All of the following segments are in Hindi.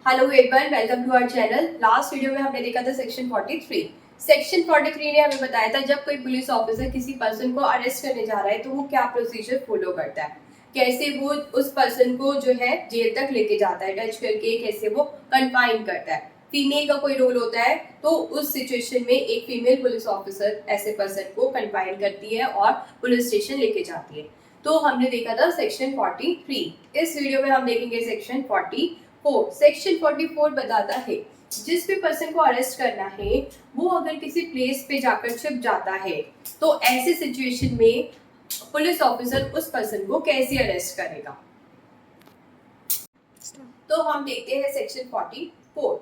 Hello everyone, welcome to our channel. Last video में हमने देखा था सेक्शन 43। सेक्शन 43 ने हमें बताया था जब कोई पुलिस ऑफिसर किसी पर्सन को अरेस्ट करने जा रहा है तो वो क्या प्रोसीजर फॉलो करता है, कैसे वो उस पर्सन को जो है जेल तक लेके जाता है, टच करके कैसे वो कन्फाइन करता है। फीमेल का कोई रोल होता है तो उस सिचुएशन में एक फीमेल पुलिस ऑफिसर ऐसे पर्सन को कन्फाइन करती है और पुलिस स्टेशन लेके जाती है। तो हमने देखा था सेक्शन 43। इस वीडियो में हम देखेंगे सेक्शन 44। सेक्शन 44 बताता है जिस भी पर्सन को अरेस्ट करना है वो अगर किसी प्लेस पे जाकर छिप जाता है तो ऐसे सिचुएशन में पुलिस ऑफिसर उस पर्सन को कैसे अरेस्ट करेगा। तो हम देखते हैं सेक्शन 44।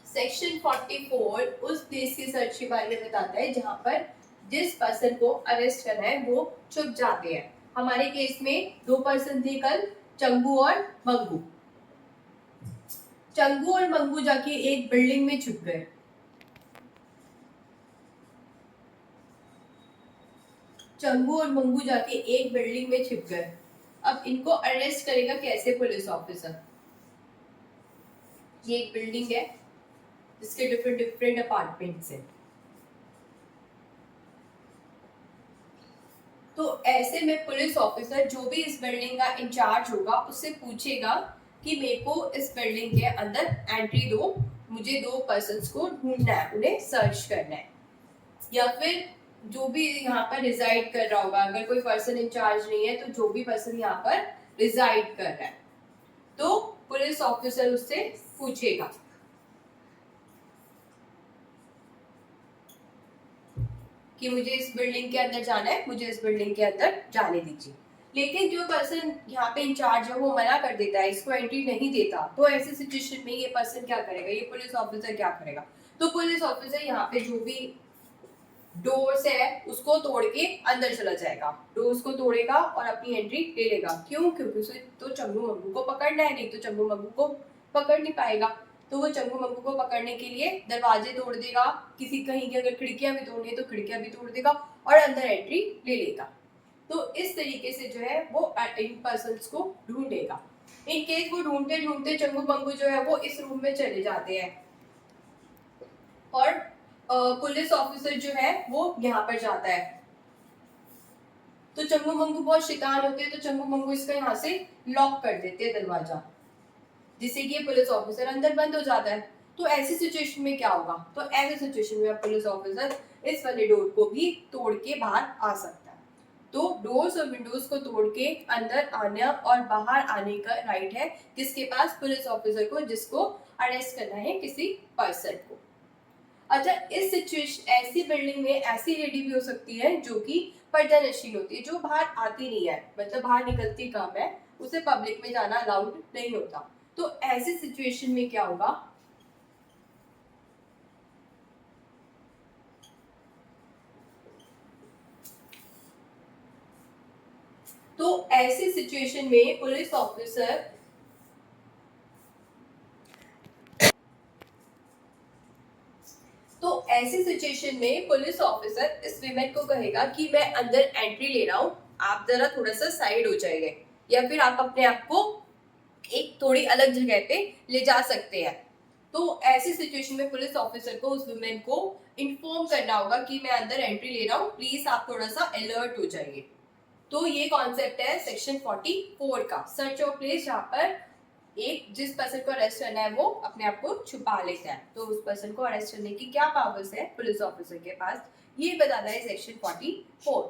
सेक्शन 44 उस प्लेस की सर्च के बारे में बताता है जहां पर जिस पर्सन को अरेस्ट करना है वो छुप जाते हैं। हमारे केस में दो पर्सन थे कल, चंगू और मंगू। चंगू और मंगू जाके एक बिल्डिंग में छुप गए। चंगू और मंगू जाके एक बिल्डिंग में छिप गए। अब इनको अरेस्ट करेगा कैसे पुलिस ऑफिसर। ये एक बिल्डिंग है जिसके डिफरेंट डिफरेंट अपार्टमेंट्स हैं। तो ऐसे में पुलिस ऑफिसर जो भी इस बिल्डिंग का इंचार्ज होगा उससे पूछेगा कि मेरे को इस बिल्डिंग के अंदर एंट्री दो, मुझे दो पर्सन्स को ढूंढना है, उन्हें सर्च करना है। या फिर जो भी यहाँ पर रिजाइड कर रहा होगा, अगर कोई पर्सन इंचार्ज नहीं है तो जो भी पर्सन यहाँ पर रिजाइड कर रहा है तो पुलिस ऑफिसर उससे पूछेगा कि मुझे इस बिल्डिंग के अंदर जाना है, मुझे इस बिल्डिंग के अंदर जाने दीजिए। लेकिन जो पर्सन यहाँ पे इंचार्ज है वो मना कर देता है, इसको एंट्री नहीं देता, तो ऐसी सिचुएशन में ये पर्सन क्या करेगा, ये पुलिस ऑफिसर क्या करेगा। तो पुलिस ऑफिसर यहाँ पे जो भी डोर्स है उसको तोड़ के अंदर चला जाएगा, डोर्स को तोड़ेगा और अपनी एंट्री ले लेगा। क्यों? क्योंकि उसे तो चंगू मंगू को पकड़ना है, नहीं तो चंगू मंगू को पकड़ नहीं पाएगा। तो वो चंगू मंगू को पकड़ने के लिए दरवाजे तोड़ देगा, किसी कहीं की अगर खिड़कियां भी तोड़नी है तो खिड़कियां भी तोड़ देगा और अंदर एंट्री ले लेगा। तो इस तरीके से जो है वो इन पर्सन्स को ढूंढेगा। इन केस वो ढूंढते ढूंढते चंगू मंगू जो है वो इस रूम में चले जाते हैं और पुलिस ऑफिसर जो है वो यहाँ पर जाता है। तो चंगू मंगू बहुत शैतान होते हैं तो चंगू मंगू इसका यहाँ से लॉक कर देते हैं दरवाजा, जिससे कि पुलिस ऑफिसर अंदर बंद हो जाता है। तो ऐसी सिचुएशन में क्या होगा, तो ऐसी सिचुएशन में पुलिस ऑफिसर इस वाले डोर को भी तोड़ के बाहर आ सकता है। तो डोर्स और विंडोज को तोड़ के अंदर आना और बाहर आने का राइट है किसके पास, पुलिस ऑफिसर को, जिसको अरेस्ट करना है किसी पर्सन को। अच्छा, इस सिचुएशन ऐसी बिल्डिंग में ऐसी लेडी भी हो सकती है जो कि पर्दा नशीन होती है, जो बाहर आती नहीं है, मतलब बाहर निकलती कम है, उसे पब्लिक में जाना अलाउड नहीं होता। तो ऐसी सिचुएशन में क्या होगा, तो ऐसी सिचुएशन में पुलिस ऑफिसर ऐसी सिचुएशन में पुलिस ऑफिसर इस विमेन को कहेगा कि मैं अंदर एंट्री ले रहा हूँ, आप जरा थोड़ा सा साइड हो जाइए, या फिर आप अपने आप को एक थोड़ी अलग जगह पे ले जा सकते हैं। तो ऐसी सिचुएशन में पुलिस ऑफिसर को उस वुमेन को इन्फॉर्म करना होगा कि मैं अंदर एंट्री ले रहा हूँ, प्लीज आप थोड़ा सा अलर्ट हो जाइए। तो ये कॉन्सेप्ट है सेक्शन 44 का, सर्च ऑफ प्लेस, जहाँ पर एक जिस पर्सन को अरेस्ट करना है वो अपने आप को छुपा लेता है। तो उस पर्सन को अरेस्ट करने की क्या पावर्स है पुलिस ऑफिसर के पास, ये बताना है सेक्शन 44।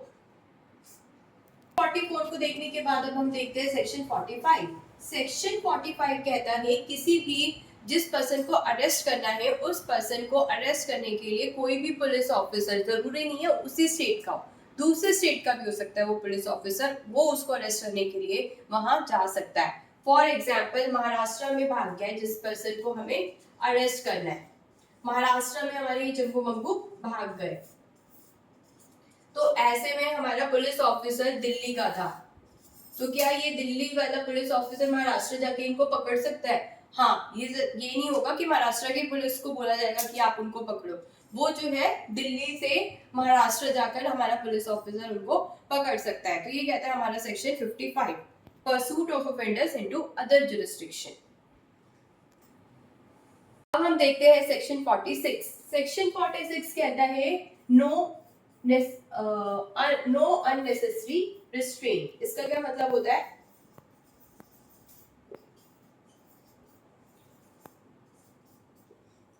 44 को देखने के बाद अब हम देखते हैं सेक्शन 45। सेक्शन 45 कहता है किसी भी जिस पर्सन को अरेस्ट करना है उस पर्सन को अरेस्ट करने के लिए कोई भी पुलिस ऑफिसर, जरूरी नहीं है उसी स्टेट का हो, दूसरे स्टेट का भी हो सकता है, वो पुलिस ऑफिसर वो उसको अरेस्ट करने के लिए वहां जा सकता है। फॉर एग्जाम्पल, महाराष्ट्र में भाग गया जिस पर्सन को हमें अरेस्ट करना है, महाराष्ट्र में हमारे जम्मू मंगू भाग गए, तो ऐसे में हमारा पुलिस ऑफिसर दिल्ली का था, तो क्या ये दिल्ली वाला पुलिस ऑफिसर महाराष्ट्र जाके इनको पकड़ सकता है? हाँ, ये नहीं होगा कि महाराष्ट्र की पुलिस को बोला जाएगा कि आप उनको पकड़ो, वो जो है दिल्ली से महाराष्ट्र जाकर हमारा पुलिस ऑफिसर उनको पकड़ सकता है। तो ये कहता है हमारा section 55, pursuit of offenders into other jurisdiction. अब हम देखते हैं सेक्शन 46। सेक्शन 46 कहता है नो अननेसेसरी रिस्ट्रेंट। इसका क्या मतलब होता है?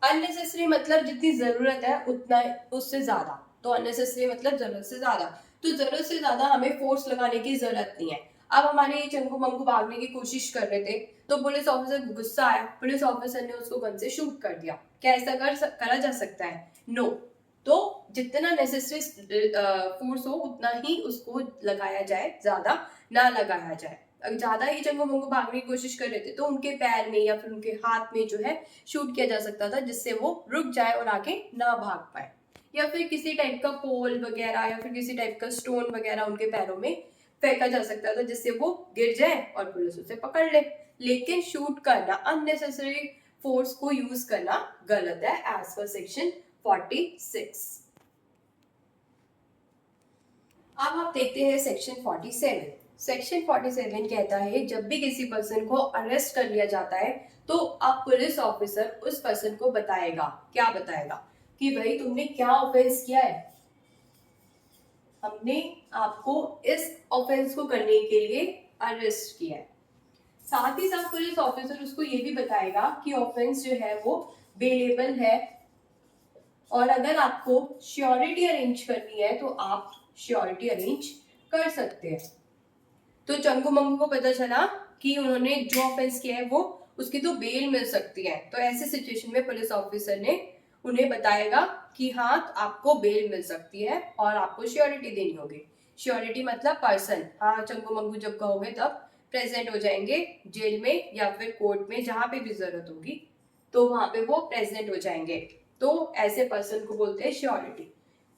अननेसेसरी मतलब जितनी जरूरत है उतना, उससे ज्यादा। तो अननेसेसरी मतलब जरूरत से ज्यादा। तो जरूरत से ज्यादा हमें फोर्स लगाने की जरूरत नहीं है। अब हमारे ये चंगू मंगू भागने की कोशिश कर रहे थे, तो पुलिस ऑफिसर गुस्सा आया, पुलिस ऑफिसर ने उसको गन से शूट कर दिया। क्या ऐसा करा जा सकता है? नो। तो जितना नेसेसरी फोर्स हो उतना ही उसको लगाया जाए, ज्यादा ना लगाया जाए। अगर ज्यादा ही चंगू मंगू भागने की कोशिश कर रहे थे तो उनके पैर में या फिर उनके हाथ में जो है शूट किया जा सकता था, जिससे वो रुक जाए और आगे ना भाग पाए। या फिर किसी टाइप का पोल वगैरह या फिर किसी टाइप का स्टोन वगैरह उनके पैरों में फेंका जा सकता था, जिससे वो गिर जाए और पुलिस उसे पकड़ ले। लेकिन शूट करना, अननेसेसरी फोर्स को यूज करना गलत है एज पर सेक्शन 46। अब आप देखते हैं सेक्शन 47। सेक्शन 47 कहता है जब भी किसी पर्सन को अरेस्ट कर लिया जाता है तो अब पुलिस ऑफिसर उस पर्सन को बताएगा। क्या बताएगा? कि भाई तुमने क्या ऑफेंस किया है, हमने आपको इस ऑफेंस को करने के लिए अरेस्ट किया है। साथ ही साथ पुलिस ऑफिसर उसको ये भी बताएगा कि ऑफेंस जो है वो बेलेबल है, और अगर आपको श्योरिटी अरेंज करनी है तो आप श्योरिटी अरेंज कर सकते हैं। तो चंगू मंगू को पता चला कि उन्होंने जो ऑफेंस किया है वो उसकी तो बेल मिल सकती है, तो ऐसे सिचुएशन में पुलिस ऑफिसर ने उन्हें बताएगा कि हाँ आपको बेल मिल सकती है और आपको श्योरिटी देनी होगी। श्योरिटी मतलब पर्सन, हाँ चंगू मंगू जब कहोगे तब प्रेजेंट हो जाएंगे जेल में या फिर कोर्ट में, जहां पे भी जरूरत होगी तो वहां पे वो प्रेजेंट हो जाएंगे। तो ऐसे पर्सन को बोलते हैं श्योरिटी।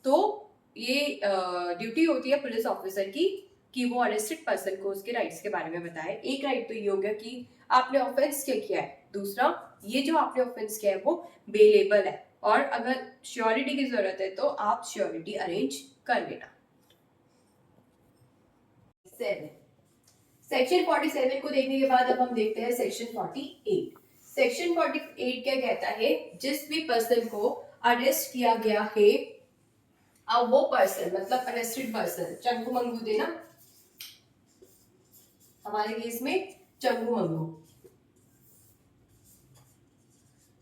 तो ये ड्यूटी होती है पुलिस ऑफिसर की कि वो अरेस्टेड पर्सन को उसके राइट्स के बारे में बताए। एक राइट तो ये हो गया कि आपने ऑफेंस क्या किया है, दूसरा ये जो आपने ऑफेंस किया है वो बेलेबल है, और अगर श्योरिटी की जरूरत है तो आप श्योरिटी अरेंज कर लेना। सेक्शन 47 को देखने के बाद अब हम देखते हैं सेक्शन 48। सेक्शन 48 क्या कहता है? जिस भी पर्सन को अरेस्ट किया गया है, अब वो पर्सन मतलब अरेस्टेड पर्सन, चंगू मंगू थे ना हमारे केस में, चंगू मंगू,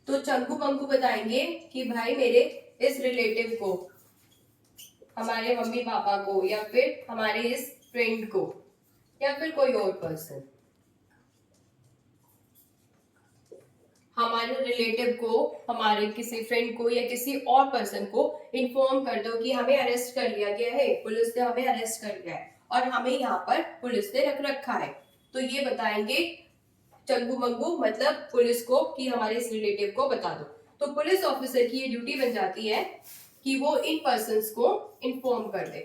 तो चंगू मंगू बताएंगे कि भाई मेरे इस रिलेटिव को, हमारे मम्मी पापा को, या फिर हमारे इस फ्रेंड को, या फिर कोई और पर्सन, हमारे रिलेटिव को, हमारे किसी फ्रेंड को या किसी और पर्सन को इन्फॉर्म कर दो कि हमें अरेस्ट कर लिया गया है, पुलिस ने हमें अरेस्ट कर लिया है और हमें यहाँ पर पुलिस ने रख रखा है। तो ये बताएंगे चंगू मंगू मतलब पुलिस को कि हमारे इस रिलेटिव को बता दो। तो पुलिस ऑफिसर की ये ड्यूटी बन जाती है कि वो इन पर्संस को इन्फॉर्म कर दे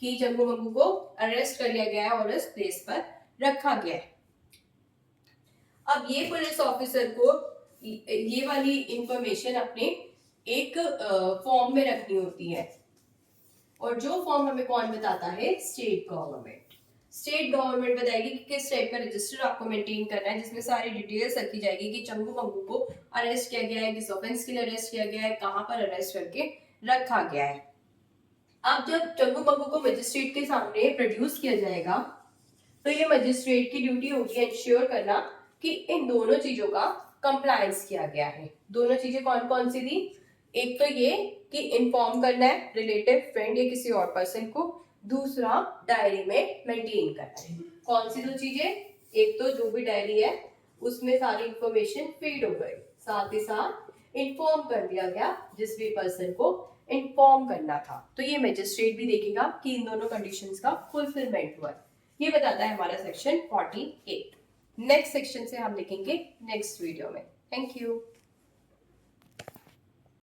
कि चंगू मंगू को अरेस्ट कर लिया गया है और इस प्लेस पर रखा गया है। अब ये पुलिस ऑफिसर को ये वाली इंफॉर्मेशन अपने एक फॉर्म में रखनी होती है, और जो फॉर्म हमें कौन बताता है? State government. स्टेट गवर्नमेंट बताएगी कि किस टाइप का रजिस्टर आपको मेंटेन करना है, जिसमें सारी डिटेल्स रखी जाएगी कि चंगू मंगू को अरेस्ट किया गया है, किस ऑफेंस के लिए अरेस्ट किया गया है, कहां पर अरेस्ट करके रखा गया है। अब जब चंगू मंगू को मजिस्ट्रेट के सामने प्रोड्यूस किया जाएगा तो ये मजिस्ट्रेट की ड्यूटी होगी इंश्योर करना कि इन दोनों चीजों का कंप्लायंस किया गया है। दोनों चीजें कौन कौन सी थी? एक तो ये कि इन्फॉर्म करना है रिलेटिव, फ्रेंड या किसी और पर्सन को, दूसरा डायरी में मेंटेन करना है। कौन सी दो चीजें? एक तो जो भी डायरी है उसमें सारी इंफॉर्मेशन फीड हो गई, साथ ही साथ इन्फॉर्म कर दिया गया जिस भी पर्सन को इन्फॉर्म करना था। तो ये मजिस्ट्रेट भी देखेगा कि इन दोनों कंडीशंस का फुलफिलमेंट हुआ है। ये बताता है हमारा सेक्शन 48। नेक्स्ट सेक्शन से हम लिखेंगे नेक्स्ट वीडियो में। Thank you.